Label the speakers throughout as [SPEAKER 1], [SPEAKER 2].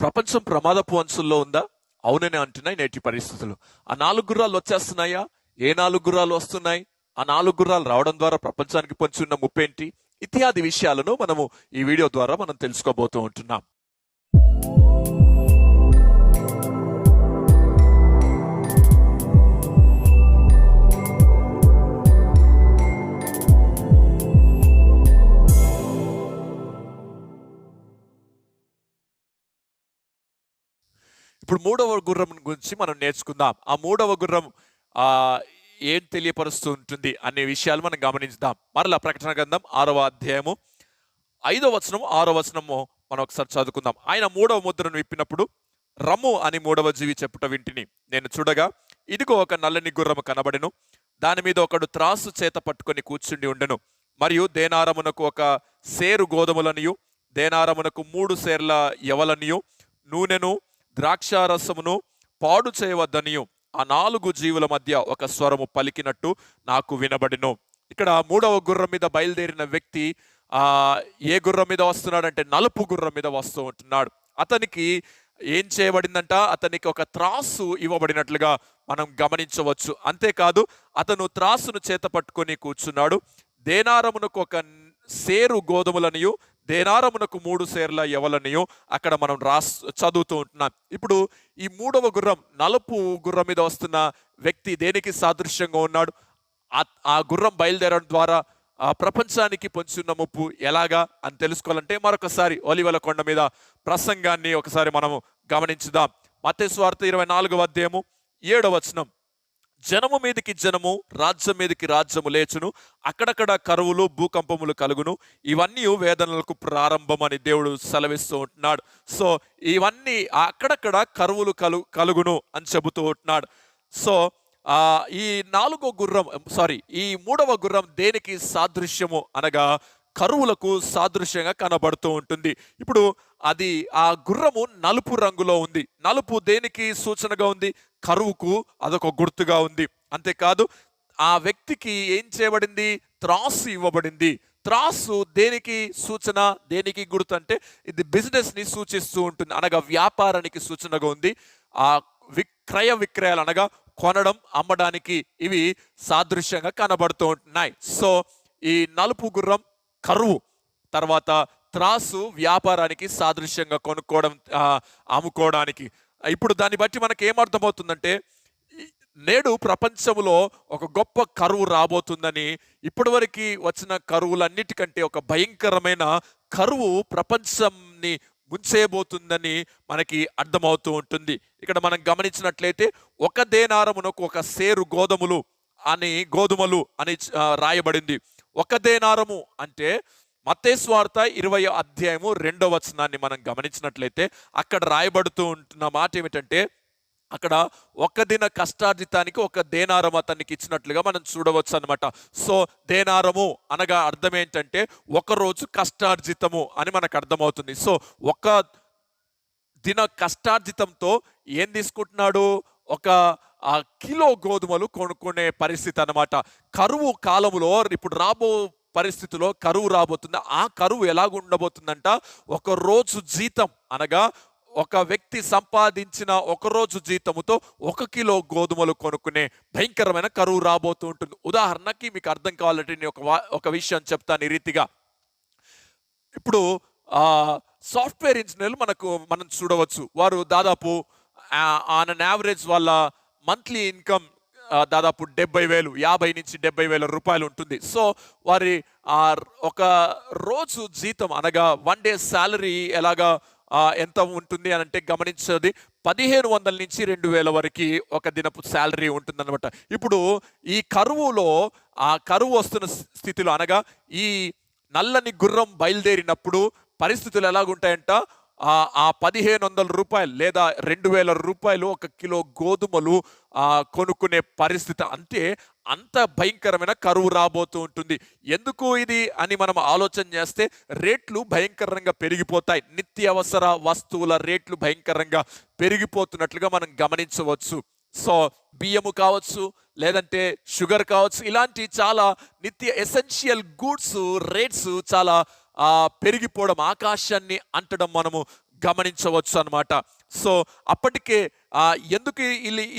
[SPEAKER 1] ప్రపంచం ప్రమాదపు అంచుల్లో ఉందా? అవునని అంటున్నాయి నేటి పరిస్థితులు. ఆ 4 గుర్రాలు వచ్చేస్తున్నాయా? ఏ 4 గుర్రాలు వస్తున్నాయి? ఆ 4 గుర్రాలు రావడం ద్వారా ప్రపంచానికి పొంచి ఉన్న ముప్పేంటి? ఇత్యాది విషయాలను మనము ఈ వీడియో ద్వారా మనం తెలుసుకోబోతూ ఉంటున్నాం. ఇప్పుడు 3వ గుర్రం గురించి మనం నేర్చుకుందాం. ఆ 3వ గుర్రం ఏం తెలియపరుస్తూ ఉంటుంది అనే విషయాలు మనం గమనించుదాం. మరలా ప్రకటన గ్రంథం 6వ అధ్యాయము 5వ వచనం 6వ వచనము మనం ఒకసారి చదువుకుందాం. ఆయన 3వ ముద్రను విప్పినప్పుడు రమ్ము అని 3వ జీవి చెప్పుట వింటిని. నేను చూడగా ఇదిగో ఒక నల్లని గుర్రము కనబడెను. దాని మీద ఒకడు త్రాసు చేత పట్టుకొని కూర్చుండి ఉండెను. మరియు దేనారమునకు ఒక సేరు గోధుమలనియు దేనారమునకు 3 సేర్ల యవలనియు నూనెను ద్రాక్షారసమును పాడు చేయవద్దనియు ఆ 4 జీవుల మధ్య ఒక స్వరము పలికినట్టు నాకు వినబడిను. ఇక్కడ 3వ గుర్రం మీద బయలుదేరిన వ్యక్తి ఏ గుర్రం మీద వస్తున్నాడంటే నలుపు గుర్రం మీద వస్తూ ఉంటున్నాడు. అతనికి ఏం చేయబడిందంట? అతనికి ఒక త్రాసు ఇవ్వబడినట్లుగా మనం గమనించవచ్చు. అంతేకాదు అతను త్రాసును చేత పట్టుకొని కూర్చున్నాడు. దేనారమునకు ఒక సేరు గోధుమలనియు దేనారమునకు 3 సేర్ల యవలనియు అక్కడ మనం చదువుతూ ఉంటున్నాం. ఇప్పుడు ఈ 3వ గుర్రం నలుపు గుర్రం మీద వస్తున్న వ్యక్తి దేనికి సాదృశ్యంగా ఉన్నాడు? ఆ గుర్రం బయలుదేరడం ద్వారా ప్రపంచానికి పొంచున్న ముప్పు ఎలాగా అని తెలుసుకోవాలంటే మరొకసారి ఒలివల కొండ మీద ప్రసంగాన్ని ఒకసారి మనము గమనించుదాం. మత్తయి సువార్త 24వ అధ్యాయము 7వ వచనం. జనము మీదకి జనము, రాజ్యం మీదకి రాజ్యము లేచును, అక్కడక్కడ కరువులు భూకంపములు కలుగును, ఇవన్నీ వేదనలకు ప్రారంభం అని దేవుడు సెలవిస్తూ ఉంటున్నాడు. సో ఇవన్నీ అక్కడక్కడ కరువులు కలుగును అని చెబుతూ ఉంటున్నాడు. సో ఈ 3వ గుర్రం దేనికి సాదృశ్యము అనగా కరువులకు సాదృశ్యంగా కనబడుతూ ఉంటుంది. ఇప్పుడు ఆ గుర్రము నలుపు రంగులో ఉంది. నలుపు దేనికి సూచనగా ఉంది? కరువుకు అదొక గుర్తుగా ఉంది. అంతేకాదు ఆ వ్యక్తికి ఏం చేయబడింది? త్రాసు ఇవ్వబడింది. త్రాసు దేనికి సూచన, దేనికి గుర్తు అంటే ఇది బిజినెస్ ని సూచిస్తూ ఉంటుంది, అనగా వ్యాపారానికి సూచనగా ఉంది. ఆ క్రయ విక్రయాలు అనగా కొనడం అమ్మడానికి ఇవి సాదృశ్యంగా కనబడుతూ ఉంటున్నాయి. సో ఈ నలుపు గుర్రం కరువు, తర్వాత త్రాసు వ్యాపారానికి సాదృశ్యంగా కొనుక్కోవడం, అమ్ముకోవడానికి. ఇప్పుడు దాన్ని బట్టి మనకి ఏమర్థమవుతుందంటే నేడు ప్రపంచంలో ఒక గొప్ప కరువు రాబోతుందని, ఇప్పటివరకు వచ్చిన కరువులన్నిటికంటే ఒక భయంకరమైన కరువు ప్రపంచాన్ని ముంచేయబోతుందని మనకి అర్థమవుతూ ఉంటుంది. ఇక్కడ మనం గమనించినట్లయితే ఒక దేనారమునకు ఒక సేరు గోధుమలు అని రాయబడింది. ఒక దేనారము అంటే మత్తయి సువార్త 20వ అధ్యాయము 2వ వచనాన్ని మనం గమనించినట్లయితే అక్కడ రాయబడుతూ ఉంటున్న మాట ఏమిటంటే అక్కడ ఒక దిన కష్టార్జితానికి ఒక దేనారం అతనికి ఇచ్చినట్లుగా మనం చూడవచ్చు అనమాట. సో దేనారము అనగా అర్థం ఏంటంటే ఒక రోజు కష్టార్జితము అని మనకు అర్థమవుతుంది. సో ఒక దిన కష్టార్జితంతో ఏం తీసుకుంటున్నాడు? ఒక కిలో గోధుమలు కొనుక్కునే పరిస్థితి అనమాట. కరువు కాలంలో ఇప్పుడు పరిస్థితిలో కరువు రాబోతుంది. ఆ కరువు ఎలాగ ఉండబోతుందంట? ఒక రోజు జీతం అనగా ఒక వ్యక్తి సంపాదించిన ఒక రోజు జీతముతో 1 కిలో గోధుమలు కొనుక్కునే భయంకరమైన కరువు రాబోతూ ఉంటుంది. ఉదాహరణకి మీకు అర్థం కావాలంటే నేను ఒక విషయం చెప్తాను ఈ రీతిగా. ఇప్పుడు సాఫ్ట్వేర్ ఇంజనీర్లు మనం చూడవచ్చు. వారు దాదాపు ఆన్ అన్ యావరేజ్ వాళ్ళ మంత్లీ ఇన్కమ్ దాదాపు 70,000, 50 నుంచి 70,000 రూపాయలు ఉంటుంది. సో వారి ఒక రోజు జీతం అనగా 1 డే శాలరీ ఎలాగా ఎంత ఉంటుంది అని అంటే గమనించేది 1,500 నుంచి 2,000 వరకు ఒక దినపు శాలరీ ఉంటుంది అనమాట. ఇప్పుడు ఈ కరువులో కరువు వస్తున్న స్థితిలో అనగా ఈ నల్లని గుర్రం బయలుదేరినప్పుడు పరిస్థితులు ఎలాగుంటాయంట? 1,500 రూపాయలు లేదా 2,000 రూపాయలు 1 కిలో గోధుమలు కొనుక్కునే పరిస్థితి. అంత భయంకరమైన కరువు రాబోతూ ఉంటుంది. ఎందుకు ఇది అని మనం ఆలోచన చేస్తే రేట్లు భయంకరంగా పెరిగిపోతాయి. నిత్యావసర వస్తువుల రేట్లు భయంకరంగా పెరిగిపోతున్నట్లుగా మనం గమనించవచ్చు. సో బియ్యము కావచ్చు, లేదంటే షుగర్ కావచ్చు, ఇలాంటి చాలా నిత్య ఎసెన్షియల్ గూడ్స్ రేట్స్ చాలా పెరిగిపోవడం, ఆకాశాన్ని అంటడం మనము గమనించవచ్చు అన్నమాట. సో అప్పటికే ఎందుకు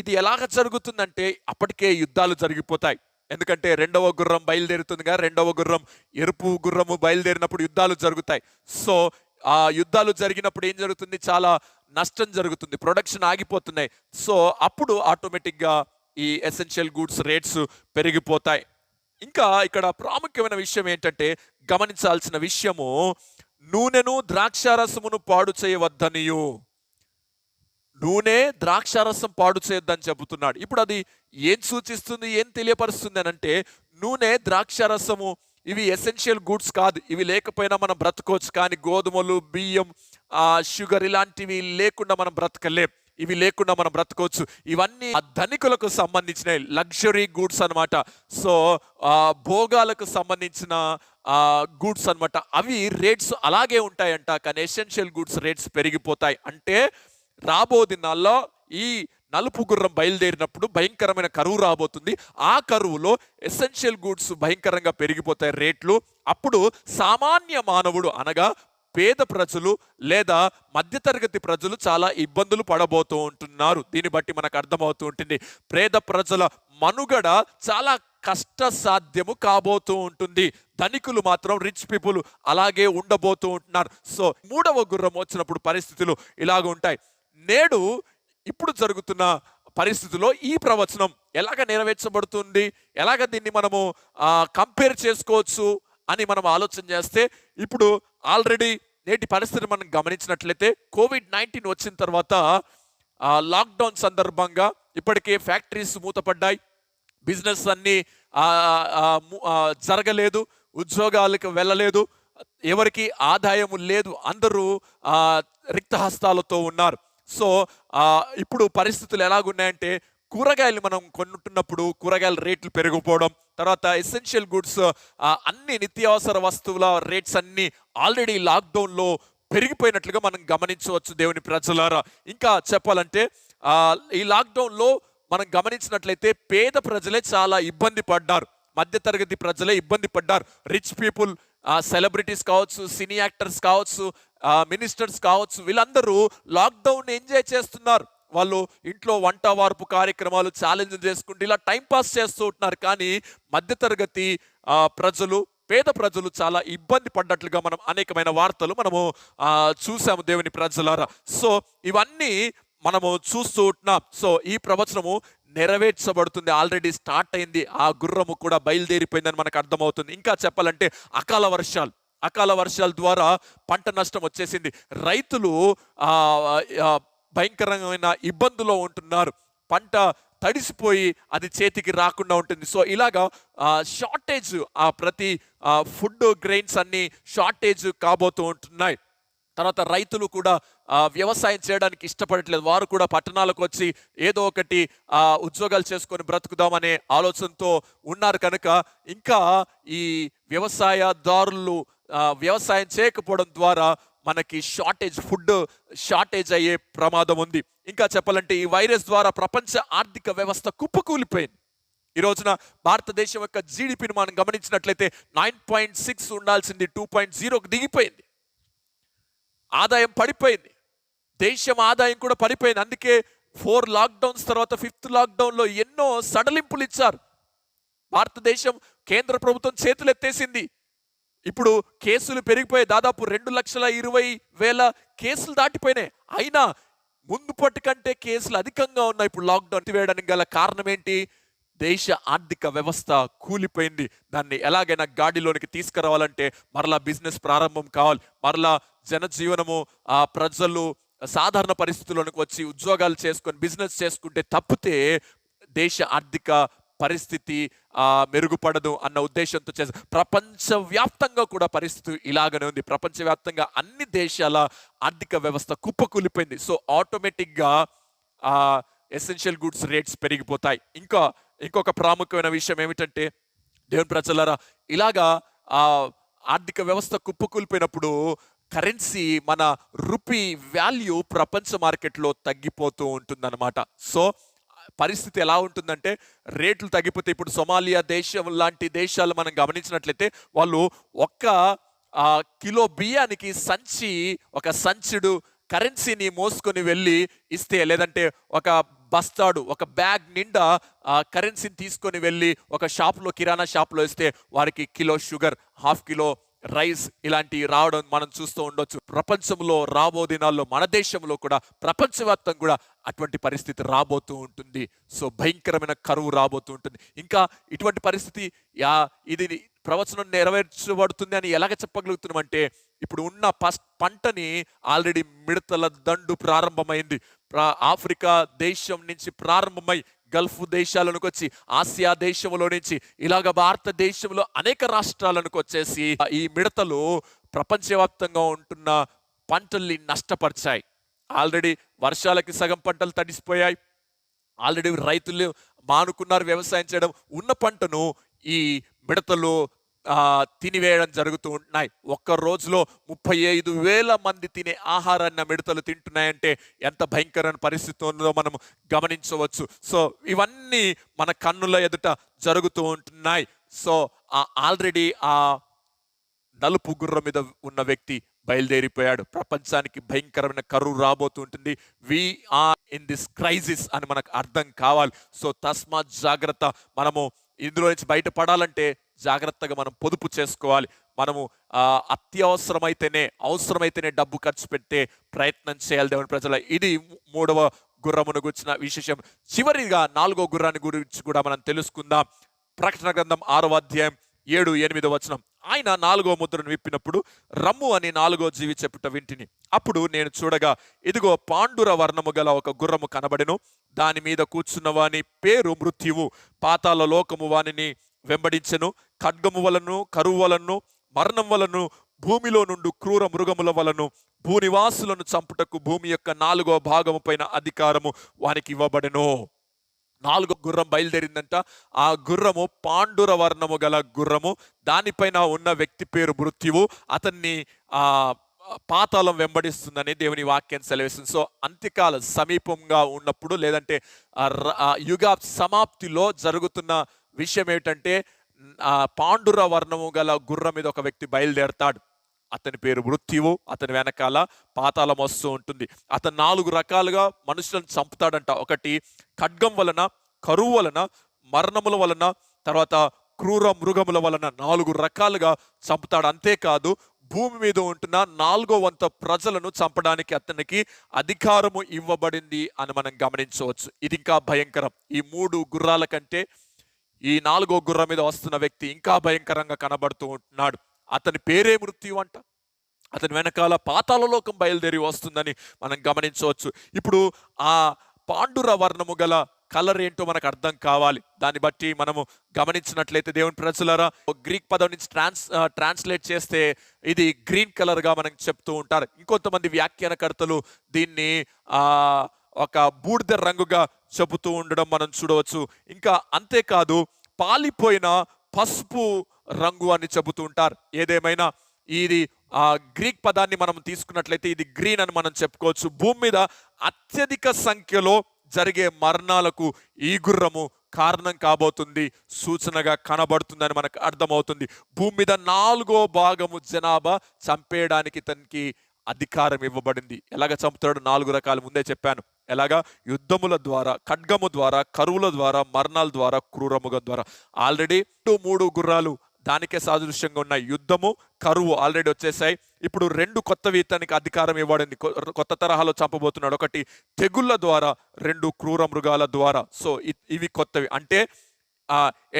[SPEAKER 1] ఇది ఎలాగ జరుగుతుందంటే అప్పటికే యుద్ధాలు జరిగిపోతాయి. ఎందుకంటే రెండవ గుర్రం బయలుదేరుతుందిగా, రెండవ గుర్రం ఎరుపు గుర్రము బయలుదేరినప్పుడు యుద్ధాలు జరుగుతాయి. సో ఆ యుద్ధాలు జరిగినప్పుడు ఏం జరుగుతుంది, చాలా నష్టం జరుగుతుంది, ప్రొడక్షన్ ఆగిపోతున్నాయి. సో అప్పుడు ఆటోమేటిక్గా ఈ ఎసెన్షియల్ గూడ్స్ రేట్స్ పెరిగిపోతాయి. ఇంకా ఇక్కడ ప్రాముఖ్యమైన విషయం ఏంటంటే, గమనించాల్సిన విషయము, నూనెను ద్రాక్షారసమును పాడు చేయవద్దనియు. నూనె ద్రాక్షారసం పాడు చేయొద్దని చెబుతున్నాడు. ఇప్పుడు అది ఏం సూచిస్తుంది, ఏం తెలియపరుస్తుంది అని అంటే, నూనె ద్రాక్షారసము ఇవి ఎసెన్షియల్ గూడ్స్ కాదు, ఇవి లేకపోయినా మనం బ్రతకవచ్చు. కానీ గోధుమలు, బియ్యం, షుగర్ ఇలాంటివి లేకుండా మనం బ్రతకలేం, ఇవి లేకుండా మనం బ్రతకవచ్చు. ఇవన్నీ ధనికులకు సంబంధించిన లగ్జరీ గూడ్స్ అనమాట. సో భోగాలకు సంబంధించిన గూడ్స్ అనమాట. అవి రేట్స్ అలాగే ఉంటాయంట, కానీ ఎసెన్షియల్ గూడ్స్ రేట్స్ పెరిగిపోతాయి. అంటే రాబో దినాల్లో ఈ నలుపు గుర్రం బయలుదేరినప్పుడు భయంకరమైన కరువు రాబోతుంది. ఆ కరువులో ఎసెన్షియల్ గూడ్స్ భయంకరంగా పెరిగిపోతాయి రేట్లు. అప్పుడు సామాన్య మానవుడు అనగా పేద ప్రజలు లేదా మధ్యతరగతి ప్రజలు చాలా ఇబ్బందులు పడబోతూ ఉంటున్నారు. దీన్ని బట్టి మనకు అర్థమవుతూ ఉంటుంది, పేద ప్రజల మనుగడ చాలా కష్ట సాధ్యము కాబోతూ ఉంటుంది. ధనికులు మాత్రం, రిచ్ పీపుల్ అలాగే ఉండబోతూ ఉంటున్నారు. సో మూడవ గుర్రం వచ్చినప్పుడు పరిస్థితులు ఇలాగ ఉంటాయి. నేడు ఇప్పుడు జరుగుతున్న పరిస్థితుల్లో ఈ ప్రవచనం ఎలాగ నెరవేర్చబడుతుంది, ఎలాగ దీన్ని మనము కంపేర్ చేసుకోవచ్చు అని మనం ఆలోచన చేస్తే, ఇప్పుడు ఆల్రెడీ నేటి పరిస్థితిని మనం గమనించినట్లయితే, కోవిడ్-19 వచ్చిన తర్వాత లాక్డౌన్ సందర్భంగా ఇప్పటికే ఫ్యాక్టరీస్ మూతపడ్డాయి, బిజినెస్ అన్నీ జరగలేదు, ఉద్యోగాలకు వెళ్ళలేదు, ఎవరికి ఆదాయము లేదు, అందరూ రిక్తహస్తాలతో ఉన్నారు. సో ఇప్పుడు పరిస్థితులు ఎలాగున్నాయంటే, కూరగాయలు మనం కొంటున్నప్పుడు కూరగాయల రేట్లు పెరిగిపోవడం, తర్వాత ఎసెన్షియల్ గూడ్స్ అన్ని నిత్యావసర వస్తువుల రేట్స్ అన్ని ఆల్రెడీ లాక్డౌన్లో పెరిగిపోయినట్లుగా మనం గమనించవచ్చు దేవుని ప్రజలారా. ఇంకా చెప్పాలంటే ఈ లాక్డౌన్లో మనం గమనించినట్లయితే పేద ప్రజలే చాలా ఇబ్బంది పడ్డారు, మధ్యతరగతి ప్రజలే ఇబ్బంది పడ్డారు. రిచ్ పీపుల్, సెలబ్రిటీస్ కావచ్చు, సినీ యాక్టర్స్ కావచ్చు, మినిస్టర్స్ కావచ్చు, వీళ్ళందరూ లాక్డౌన్ ఎంజాయ్ చేస్తున్నారు. వాళ్ళు ఇంట్లో వంట వార్పు కార్యక్రమాలు, ఛాలెంజ్ చేసుకుంటూ ఇలా టైంపాస్ చేస్తూ ఉంటున్నారు. కానీ మధ్యతరగతి ప్రజలు, పేద ప్రజలు చాలా ఇబ్బంది పడ్డట్లుగా మనం అనేకమైన వార్తలు మనము చూసాము దేవుని ప్రజలారా. సో ఇవన్నీ మనము చూస్తూ ఉంటున్నాం. సో ఈ ప్రవచనము నెరవేర్చబడుతుంది, ఆల్రెడీ స్టార్ట్ అయింది, ఆ గుర్రము కూడా బయలుదేరిపోయిందని మనకు అర్థమవుతుంది. ఇంకా చెప్పాలంటే అకాల వర్షాల ద్వారా పంట నష్టం వచ్చేసింది. రైతులు భయంకరమైన ఇబ్బందులో ఉంటున్నారు, పంట తడిసిపోయి అది చేతికి రాకుండా ఉంటుంది. సో ఇలాగా షార్టేజ్, ప్రతి ఫుడ్ గ్రెయిన్స్ అన్ని షార్టేజ్ కాబోతూ ఉంటున్నాయి. తర్వాత రైతులు కూడా వ్యవసాయం చేయడానికి ఇష్టపడట్లేదు, వారు కూడా పట్టణాలకు వచ్చి ఏదో ఒకటి ఉద్యోగాలు చేసుకొని బ్రతుకుదామనే ఆలోచనతో ఉన్నారు. కనుక ఇంకా ఈ వ్యవసాయదారులు వ్యవసాయం చేయకపోవడం ద్వారా మనకి ఫుడ్ షార్టేజ్ అయ్యే ప్రమాదం ఉంది. ఇంకా చెప్పాలంటే ఈ వైరస్ ద్వారా ప్రపంచ ఆర్థిక వ్యవస్థ కుప్పకూలిపోయింది. ఈ రోజున భారతదేశం యొక్క జీడిపిని మనం గమనించినట్లయితే 9.6 ఉండాల్సింది 2.0కు దిగిపోయింది. ఆదాయం పడిపోయింది, దేశం ఆదాయం కూడా పడిపోయింది. అందుకే 4 లాక్డౌన్స్ తర్వాత 5th లాక్డౌన్లో ఎన్నో సడలింపులు ఇచ్చారు. భారతదేశం కేంద్ర ప్రభుత్వం చేతులు ఎత్తేసింది. ఇప్పుడు కేసులు పెరిగిపోయి దాదాపు 2,20,000 కేసులు దాటిపోయినాయి. అయినా ముందుపటి కంటే కేసులు అధికంగా ఉన్నాయి. ఇప్పుడు లాక్డౌన్ వేయడానికి గల కారణం ఏంటి? దేశ ఆర్థిక వ్యవస్థ కూలిపోయింది. దాన్ని ఎలాగైనా గాడిలోనికి తీసుకురావాలంటే మరలా బిజినెస్ ప్రారంభం కావాలి, మరలా జనజీవనము, ప్రజలు సాధారణ పరిస్థితుల్లోనికి వచ్చి ఉద్యోగాలు చేసుకొని బిజినెస్ చేసుకుంటే తప్పితే దేశ ఆర్థిక పరిస్థితి మెరుగుపడదు అన్న ఉద్దేశంతో ప్రపంచవ్యాప్తంగా కూడా పరిస్థితి ఇలాగనే ఉంది. ప్రపంచవ్యాప్తంగా అన్ని దేశాల ఆర్థిక వ్యవస్థ కుప్పకూలిపోయింది. సో ఆటోమేటిక్గా ఎసెన్షియల్ గూడ్స్ రేట్స్ పెరిగిపోతాయి. ఇంకొక ప్రాముఖ్యమైన విషయం ఏమిటంటే, దేవుని ప్రజలారా, ఇలాగా ఆర్థిక వ్యవస్థ కుప్పకూలిపోయినప్పుడు కరెన్సీ, మన రూపీ వాల్యూ ప్రపంచ మార్కెట్లో తగ్గిపోతూ ఉంటుందన్నమాట. సో పరిస్థితి ఎలా ఉంటుందంటే, రేట్లు తగ్గిపోతే, ఇప్పుడు సొమాలియా దేశం లాంటి దేశాలు మనం గమనించినట్లయితే వాళ్ళు ఒక్క కిలో బియ్యానికి సంచుడు కరెన్సీని మోసుకొని వెళ్ళి ఇస్తే, లేదంటే ఒక బస్తాడు ఒక బ్యాగ్ నిండా కరెన్సీని తీసుకొని వెళ్ళి ఒక షాప్లో, కిరాణా షాప్లో ఇస్తే వారికి kilo sugar, half kilo rice ఇలాంటివి రావడం మనం చూస్తూ ఉండొచ్చు. ప్రపంచంలో రాబో దినాల్లో మన దేశంలో కూడా, ప్రపంచవ్యాప్తంగా కూడా అటువంటి పరిస్థితి రాబోతూ ఉంటుంది. సో భయంకరమైన కరువు రాబోతూ ఉంటుంది. ఇంకా ఇటువంటి పరిస్థితి ఇది ప్రవచనం నెరవేర్చబడుతుంది అని ఎలాగ చెప్పగలుగుతున్నామంటే, ఇప్పుడు ఉన్న పంటని ఆల్రెడీ మిడతల దండు ప్రారంభమైంది. ఆఫ్రికా దేశం నుంచి ప్రారంభమై గల్ఫ్ దేశాలకు వచ్చి, ఆసియా దేశంలో నుంచి ఇలాగ భారతదేశంలో అనేక రాష్ట్రాలకు వచ్చేసి ఈ మిడతలు ప్రపంచవ్యాప్తంగా ఉంటున్న పంటల్ని నష్టపరిచాయి. ఆల్రెడీ వర్షాలకి సగం పంటలు తడిసిపోయాయి. ఆల్రెడీ రైతులు మానుకున్నారు వ్యవసాయం చేయడం. ఉన్న పంటను ఈ మిడతలు తినివేయడం జరుగుతూ ఉంటున్నాయి. ఒక్క రోజులో 35,000 మంది తినే ఆహారాన్ని మిడతలు తింటున్నాయంటే ఎంత భయంకరమైన పరిస్థితి ఉందో మనం గమనించవచ్చు. సో ఇవన్నీ మన కన్నుల ఎదుట జరుగుతూ ఉంటున్నాయి. సో ఆల్రెడీ ఆ నలుపు గుర్రం మీద ఉన్న వ్యక్తి బయలుదేరిపోయాడు. ప్రపంచానికి భయంకరమైన కరువు రాబోతూ ఉంటుంది. We are in this crisis అని మనకు అర్థం కావాలి. సో తస్మాత్ జాగ్రత్త. మనము ఇందులో నుంచి బయటపడాలంటే జాగ్రత్తగా మనం పొదుపు చేసుకోవాలి. మనము అవసరమైతేనే డబ్బు ఖర్చు పెట్టే ప్రయత్నం చేయాలి దేవుని ప్రజల. ఇది 3వ గుర్రమును గురించిన విశేషం. చివరిగా 4వ గుర్రాన్ని గురించి కూడా మనం తెలుసుకుందాం. ప్రకటన గ్రంథం 6వ అధ్యాయం 7-8 వచనం. ఆయన 4వ ముద్రను విప్పినప్పుడు రమ్ము అని 4వ జీవి చెప్పుట వింటిని. అప్పుడు నేను చూడగా, ఇదిగో పాండుర వర్ణము గల ఒక గుర్రము కనబడెను. దాని మీద కూర్చున్న వాని పేరు మృత్యువు. పాతాళ లోకము వానిని వెంబడించెను. ఖడ్గము వలను, కరువు వలను, మరణం వలను, భూమిలో నుండి క్రూర మృగముల వలను, భూనివాసులను చంపుటకు భూమి యొక్క 4వ భాగము పైన అధికారము వానికి ఇవ్వబడెను. 4వ గుర్రం బయలుదేరిందంట. ఆ గుర్రము పాండుర వర్ణము గల గుర్రము. దానిపైన ఉన్న వ్యక్తి పేరు మృత్యువు. అతన్ని పాతాళం వెంబడిస్తుందని దేవుని వాక్యం సెలవిస్తుంది. సో అంత్యకాల సమీపంగా ఉన్నప్పుడు, లేదంటే యుగ సమాప్తిలో జరుగుతున్న విషయం ఏమిటంటే, పాండుర వర్ణము గల గుర్రం మీద ఒక వ్యక్తి బయలుదేరతాడు. అతని పేరు మృత్యువు. అతని వెనకాల పాతాళం వస్తూ ఉంటుంది. అతను 4 రకాలుగా మనుషులను చంపుతాడంట. ఒకటి ఖడ్గం వలన, కరువు వలన, మరణముల వలన, తర్వాత క్రూర మృగముల వలన 4 రకాలుగా చంపుతాడు. అంతేకాదు, భూమి మీద ఉంటున్న 4వ వంతు ప్రజలను చంపడానికి అతనికి అధికారము ఇవ్వబడింది అని మనం గమనించవచ్చు. ఇది ఇంకా భయంకరం. ఈ 3 గుర్రాల కంటే ఈ 4వ గుర్రం మీద వస్తున్న వ్యక్తి ఇంకా భయంకరంగా కనబడుతూ ఉంటున్నాడు. అతని పేరే మృత్యు అంట. అతని వెనకాల పాతాళ లోకం బయలుదేరి వస్తుందని మనం గమనించవచ్చు. ఇప్పుడు ఆ పాండుర వర్ణము గల కలర్ ఏంటో మనకు అర్థం కావాలి. దాన్ని బట్టి మనము గమనించినట్లయితే దేవుని ప్రజలారా, గ్రీక్ పదం నుంచి ట్రాన్స్లేట్ చేస్తే ఇది గ్రీన్ కలర్ గా మనం చెప్తూ ఉంటారు. ఇంకొంతమంది వ్యాఖ్యానకర్తలు దీన్ని ఒక బూడిద రంగుగా చెబుతూ ఉండడం మనం చూడవచ్చు. ఇంకా అంతేకాదు, పాలిపోయిన పసుపు రంగు అని చెబుతూ ఉంటారు. ఏదేమైనా ఇది గ్రీక్ పదాన్ని మనం తీసుకున్నట్లయితే ఇది గ్రీన్ అని మనం చెప్పుకోవచ్చు. భూమి మీద అత్యధిక సంఖ్యలో జరిగే మరణాలకు ఈ గుర్రము కారణం కాబోతుంది, సూచనగా కనబడుతుందని మనకు అర్థమవుతుంది. భూమి మీద 4వ భాగము జనాభా చంపేయడానికి తనకి అధికారం ఇవ్వబడింది. ఎలాగ చంపుతాడు? 4 రకాలు ముందే చెప్పాను. ఎలాగా? యుద్ధముల ద్వారా, ఖడ్గము ద్వారా, కరువుల ద్వారా, మరణాల ద్వారా, క్రూరముగం ద్వారా. ఆల్రెడీ 3 గుర్రాలు దానికే సాదృశ్యంగా ఉన్నాయి. యుద్ధము, కరువు ఆల్రెడీ వచ్చేసాయి. ఇప్పుడు 2 కొత్తవి ఇతనికి అధికారం ఇవ్వబడింది. కొత్త తరహాలో చంపబోతున్నాడు. ఒకటి తెగుళ్ళ ద్వారా, 2 క్రూర మృగాల ద్వారా. సో ఇవి కొత్తవి. అంటే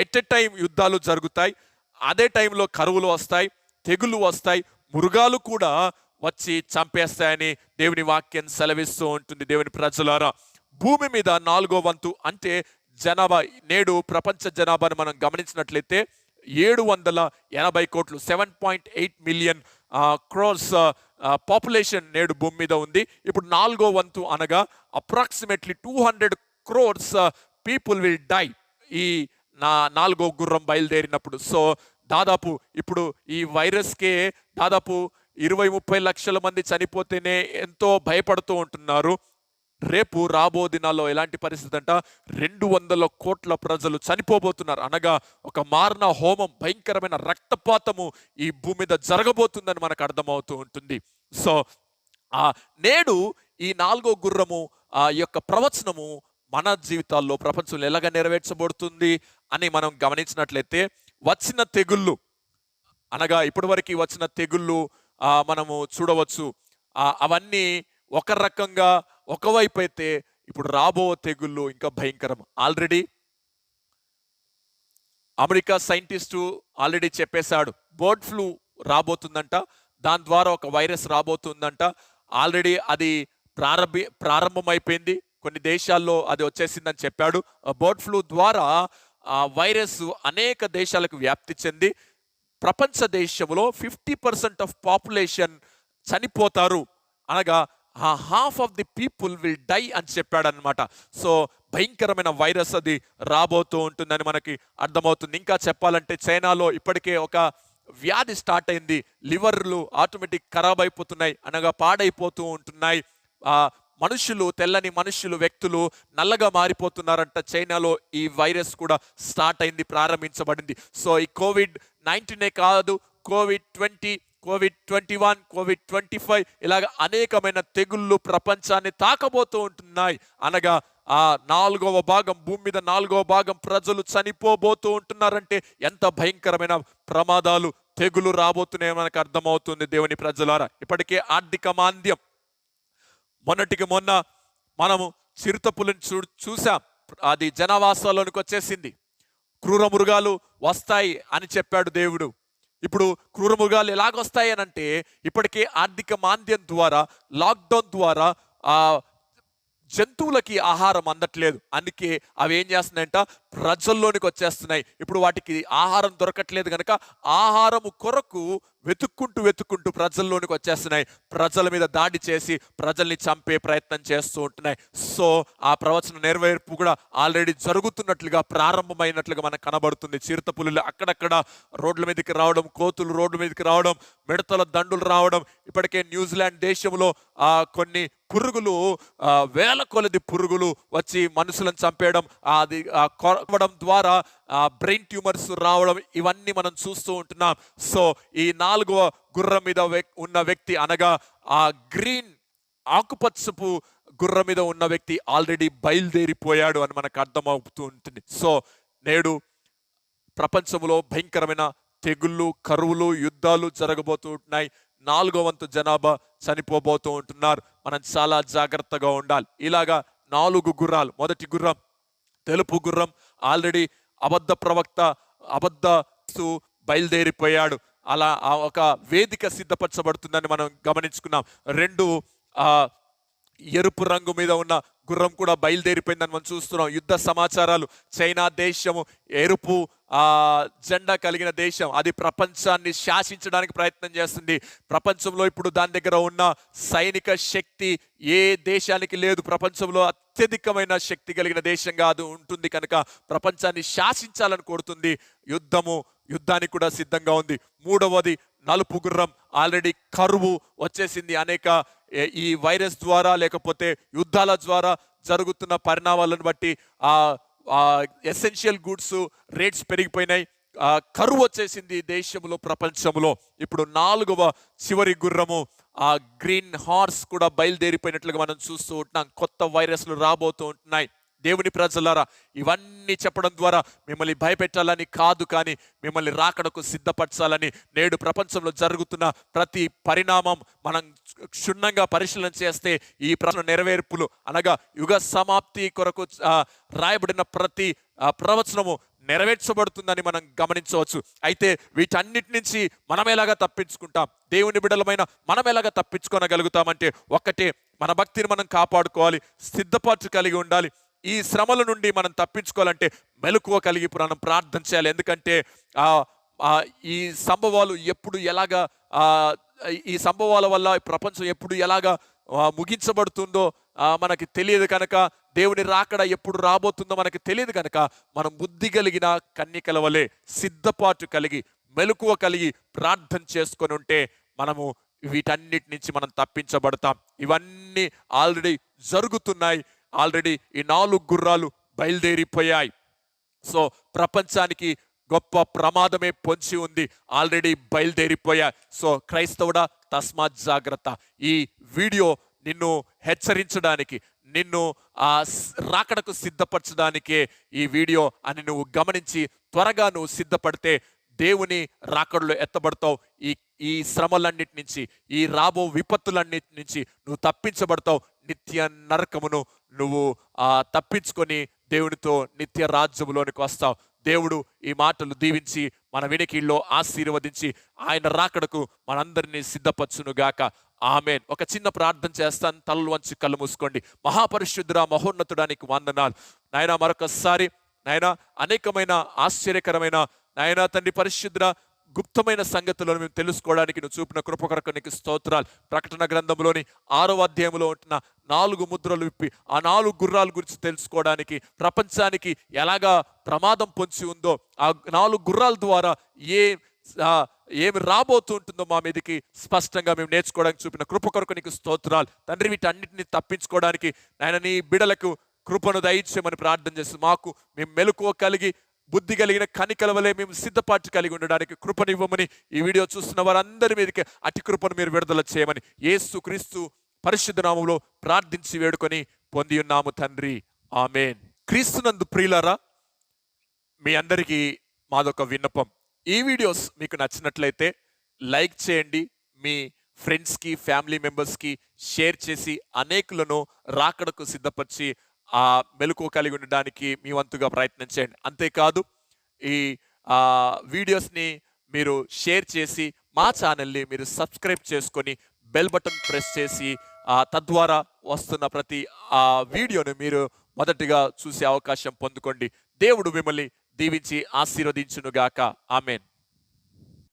[SPEAKER 1] ఎట్ ఎ టైం యుద్ధాలు జరుగుతాయి, అదే టైంలో కరువులు వస్తాయి, తెగుళ్ళు వస్తాయి, మృగాలు కూడా వచ్చి చంపేస్తాయని దేవుని వాక్యం సెలవిస్తూ ఉంటుంది. దేవుని ప్రజలారా, భూమి మీద 4వ వంతు అంటే జనాభా, నేడు ప్రపంచ జనాభాను మనం గమనించినట్లయితే 780 కోట్లు, 7.8 మిలియన్ క్రోర్స్ పాపులేషన్ నేడు భూమి మీద ఉంది. ఇప్పుడు 4వ వంతు అనగా approximately 200 crores people will die ఈ 4వ గుర్రం బయలుదేరినప్పుడు. సో దాదాపు ఇప్పుడు ఈ వైరస్కే దాదాపు 20-30 లక్షల మంది చనిపోతేనే ఎంతో భయపడుతూ ఉంటున్నారు. రేపు రాబో దినాల్లో ఎలాంటి పరిస్థితి అంట, 200 కోట్ల ప్రజలు చనిపోబోతున్నారు. అనగా ఒక మారణ హోమం, భయంకరమైన రక్తపాతము ఈ భూమి మీద జరగబోతుందని మనకు అర్థమవుతూ ఉంటుంది. సో ఆ నేడు ఈ 4వ గుర్రము యొక్క ప్రవచనము మన జీవితాల్లో ప్రపంచంలో ఎలాగ నెరవేర్చబడుతుంది అని మనం గమనించినట్లయితే, వచ్చిన తెగుళ్ళు అనగా ఇప్పటివరకు వచ్చిన తెగుళ్ళు మనము చూడవచ్చు. అవన్నీ ఒక రకంగా ఒకవైపు అయితే, ఇప్పుడు రాబో తెగుళ్ళు ఇంకా భయంకరం. ఆల్రెడీ అమెరికా సైంటిస్టు ఆల్రెడీ చెప్పేశాడు, బర్డ్ ఫ్లూ రాబోతుందంట, దాని ద్వారా ఒక వైరస్ రాబోతుందంట. ఆల్రెడీ అది ప్రారంభమైపోయింది, కొన్ని దేశాల్లో అది వచ్చేసిందని చెప్పాడు. బర్డ్ ఫ్లూ ద్వారా వైరస్ అనేక దేశాలకు వ్యాప్తి చెంది ప్రపంచ దేశంలో 50% ఆఫ్ పాపులేషన్ చనిపోతారు, అనగా half of the people will die అని చెప్పాడనమాట. సో భయంకరమైన వైరస్ అది రాబోతూ ఉంటుందని మనకి అర్థమవుతుంది. ఇంకా చెప్పాలంటే చైనాలో ఇప్పటికే ఒక వ్యాధి స్టార్ట్ అయింది. లివర్లు ఆటోమేటిక్ ఖరాబ్ అయిపోతున్నాయి, అనగా పాడైపోతూ ఉంటున్నాయి. మనుషులు, తెల్లని మనుషులు, వ్యక్తులు నల్లగా మారిపోతున్నారంట. చైనాలో ఈ వైరస్ కూడా స్టార్ట్ అయింది, ప్రారంభించబడింది. సో ఈ కోవిడ్-19 కాదు, కోవిడ్-20, కోవిడ్-21, కోవిడ్-25 ఇలాగ అనేకమైన తెగుళ్ళు ప్రపంచాన్ని తాకబోతూ ఉంటున్నాయి. అనగా 4వ భాగం, భూమి మీద 4వ భాగం ప్రజలు చనిపోబోతూ ఉంటున్నారంటే ఎంత భయంకరమైన ప్రమాదాలు, తెగులు రాబోతున్నాయో మనకు అర్థమవుతుంది దేవుని ప్రజలారా. ఇప్పటికే ఆర్థిక మాంద్యం, మొన్నటికి మొన్న మనము చిరుతపులిని చూసాం, అది జనావాసాల్లోనికి వచ్చేసింది. క్రూర మృగాలు వస్తాయి అని చెప్పాడు దేవుడు. ఇప్పుడు క్రూర మృగాలు ఎలాగొస్తాయి అని అంటే, ఇప్పటికే ఆర్థిక మాంద్యం ద్వారా, లాక్డౌన్ ద్వారా జంతువులకి ఆహారం అందట్లేదు. అందుకే అవి ఏం చేస్తున్నాయంట, ప్రజల్లోనికి వచ్చేస్తున్నాయి. ఇప్పుడు వాటికి ఆహారం దొరకట్లేదు కనుక ఆహారము కొరకు వెతుక్కుంటూ ప్రజల్లోనికి వచ్చేస్తున్నాయి. ప్రజల మీద దాడి చేసి ప్రజల్ని చంపే ప్రయత్నం చేస్తూ ఉంటున్నాయి. సో ఆ ప్రవచన నెరవేర్పు కూడా ఆల్రెడీ జరుగుతున్నట్లుగా, ప్రారంభమైనట్లుగా మనకు కనబడుతుంది. చిరుతపులులు అక్కడక్కడ రోడ్ల మీదకి రావడం, కోతులు రోడ్ల మీదకి రావడం, మిడతల దండులు రావడం. ఇప్పటికే న్యూజిలాండ్ దేశంలో కొన్ని పురుగులు, వేల కొలది పురుగులు వచ్చి మనుషులను చంపేయడం, అది కొరవడం ద్వారా బ్రెయిన్ ట్యూమర్స్ రావడం, ఇవన్నీ మనం చూస్తూ ఉంటున్నాం. సో ఈ 4వ గుర్రం మీద ఉన్న వ్యక్తి, అనగా ఆ గ్రీన్ ఆకుపచ్చపు గుర్రం మీద ఉన్న వ్యక్తి ఆల్రెడీ బయలుదేరిపోయాడు అని మనకు అర్థమవుతూ ఉంటుంది. సో నేడు ప్రపంచంలో భయంకరమైన తెగుళ్ళు, కరువులు, యుద్ధాలు జరగబోతూ ఉంటున్నాయి. 4వ వంతు జనాభా చనిపోబోతూ ఉంటున్నారు. మనం చాలా జాగ్రత్తగా ఉండాలి. ఇలాగా 4 గుర్రాలు. మొదటి గుర్రం తెలుపు గుర్రం, ఆల్రెడీ అబద్ధ ప్రవక్త, అబద్ధ బయలుదేరిపోయాడు. అలా ఒక వేదిక సిద్ధపరచబడుతుందని మనం గమనించుకున్నాం. 2 ఎరుపు రంగు మీద ఉన్న గుర్రం కూడా బయలుదేరిపోయిందని మనం చూస్తున్నాం. యుద్ధ సమాచారాలు, చైనా దేశము ఎరుపు జెండా కలిగిన దేశం, అది ప్రపంచాన్ని శాసించడానికి ప్రయత్నం చేస్తుంది. ప్రపంచంలో ఇప్పుడు దాని దగ్గర ఉన్న సైనిక శక్తి ఏ దేశానికి లేదు. ప్రపంచంలో అత్యధికమైన శక్తి కలిగిన దేశంగా అది ఉంటుంది కనుక ప్రపంచాన్ని శాసించాలని కోరుతుంది. యుద్ధానికి కూడా సిద్ధంగా ఉంది. 3వది నలుపు గుర్రం, ఆల్రెడీ కరువు వచ్చేసింది. అనేక ఈ వైరస్ ద్వారా లేకపోతే యుద్ధాల ద్వారా జరుగుతున్న పరిణామాలను బట్టి ఎసెన్షియల్ గూడ్స్ రేట్స్ పెరిగిపోయినాయి. కరువు వచ్చేసింది దేశంలో, ప్రపంచంలో. ఇప్పుడు 4వ చివరి గుర్రము, గ్రీన్ హార్స్ కూడా బయలుదేరిపోయినట్లుగా మనం చూస్తూ ఉంటున్నాం. కొత్త వైరస్లు రాబోతూ ఉంటున్నాయి. దేవుని ప్రజలారా, ఇవన్నీ చెప్పడం ద్వారా మిమ్మల్ని భయపెట్టాలని కాదు, కానీ మిమ్మల్ని రాకడకు సిద్ధపరచాలని. నేడు ప్రపంచంలో జరుగుతున్న ప్రతి పరిణామం మనం క్షుణ్ణంగా పరిశీలన చేస్తే ఈ ప్రశ్న నెరవేర్పులు, అనగా యుగ సమాప్తి కొరకు రాయబడిన ప్రతి ప్రవచనము నెరవేర్చబడుతుందని మనం గమనించవచ్చు. అయితే వీటన్నిటి నుంచి మనం ఎలాగా తప్పించుకుంటాం, దేవుని బిడ్డలమైన మనం ఎలాగా తప్పించుకోగలుగుతామంటే, ఒక్కటే, మన భక్తిని మనం కాపాడుకోవాలి, సిద్ధపాటు కలిగి ఉండాలి. ఈ శ్రమల నుండి మనం తప్పించుకోవాలంటే మెలకువ కలిగి మనం ప్రార్థన చేయాలి. ఎందుకంటే ఈ సంభవాలు ఎప్పుడు ఎలాగా, ఈ సంభవాల వల్ల ప్రపంచం ఎప్పుడు ఎలాగా ముగించబడుతుందో మనకి తెలియదు కనుక, దేవుని రాకడ ఎప్పుడు రాబోతుందో మనకి తెలియదు కనుక, మనం బుద్ధి కలిగిన కన్యకల వలె సిద్ధపాటు కలిగి, మెలకువ కలిగి ప్రార్థన చేసుకొని ఉంటే మనము వీటన్నిటి నుంచి మనం తప్పించబడతాం. ఇవన్నీ ఆల్రెడీ జరుగుతున్నాయి. ఆల్రెడీ ఈ 4 గుర్రాలు బయలుదేరిపోయాయి. సో ప్రపంచానికి గొప్ప ప్రమాదమే పొంచి ఉంది, ఆల్రెడీ బయలుదేరిపోయా. సో క్రైస్తవుడా, తస్మాత్ జాగ్రత్త. ఈ వీడియో నిన్ను హెచ్చరించడానికి, నిన్ను రాకడకు సిద్ధపరచడానికే ఈ వీడియో అని నువ్వు గమనించి త్వరగా నువ్వు సిద్ధపడితే దేవుని రాకడలో ఎత్తబడతావు. ఈ ఈ శ్రమలన్నిటి నుంచి, ఈ రాబో విపత్తులన్నిటి నుంచి నువ్వు తప్పించబడతావు. నిత్య నరకమును నువ్వు తప్పించుకొని దేవునితో నిత్య రాజ్యములోనికి వస్తావు. దేవుడు ఈ మాటలు దీవించి మన వినికిల్లో ఆశీర్వదించి ఆయన రాకడకు మనందరినీ సిద్ధపరచునుగాక. ఆమేన్. ఒక చిన్న ప్రార్థన చేస్తాను. తలలు వంచి కళ్ళు మూసుకోండి. మహాపరిశుద్ధుడా, మహోన్నతుడానికి వందనాలు నాయన. మరొకసారి నాయన అనేకమైన ఆశ్చర్యకరమైన నాయన తండ్రి పరిశుద్ధుడా గుప్తమైన సంగతులను మేము తెలుసుకోవడానికి నువ్వు చూపిన కృప కొరకు నీకు స్తోత్రాలు. ప్రకటన గ్రంథంలోని 6వ అధ్యాయంలో ఉంటున్న 4 ముద్రలు విప్పి ఆ 4 గుర్రాల గురించి తెలుసుకోవడానికి, ప్రపంచానికి ఎలాగా ప్రమాదం పొంచి ఉందో, ఆ 4 గుర్రాల ద్వారా ఏమి రాబోతుంటుందో మా మీదకి స్పష్టంగా మేము నేర్చుకోవడానికి చూపిన కృప కొరకు నీకు స్తోత్రాలు తండ్రి. వీటన్నిటిని తప్పించుకోవడానికి నాయన నీ బిడలకు కృపను దయచేయమని ప్రార్థన చేస్తూ మాకు మేము మెలకువ కలిగి బుద్ధి కలిగిన కనికల వలె మేము సిద్ధపాటు కలిగి ఉండడానికి కృపనివ్వమని ఈ వీడియో చూస్తున్న వారందరి మీదకి అతి కృపను మీరు విడుదల చేయమని యేసు క్రీస్తు పరిశుద్ధ నామములో ప్రార్థించి వేడుకొని పొంది ఉన్నాము తండ్రి. ఆమేన్. క్రీస్తునందు ప్రియులారా, మీ అందరికీ మాదొక విన్నపం. ఈ వీడియోస్ మీకు నచ్చినట్లయితే లైక్ చేయండి, మీ ఫ్రెండ్స్కి, ఫ్యామిలీ మెంబర్స్కి షేర్ చేసి అనేకులను రాకడకు సిద్ధపరిచి ఆ మెలకువ కలిగి ఉండడానికి మీ వంతుగా ప్రయత్నం చేయండి. అంతేకాదు ఈ వీడియోస్ని మీరు షేర్ చేసి మా ఛానల్ని మీరు సబ్స్క్రైబ్ చేసుకొని బెల్ బటన్ ప్రెస్ చేసి తద్వారా వస్తున్న ప్రతి వీడియోను మీరు మొదటిగా చూసే అవకాశం పొందుకోండి. దేవుడు మిమ్మల్ని దీవించి ఆశీర్వదించునుగాక. ఆమేన్.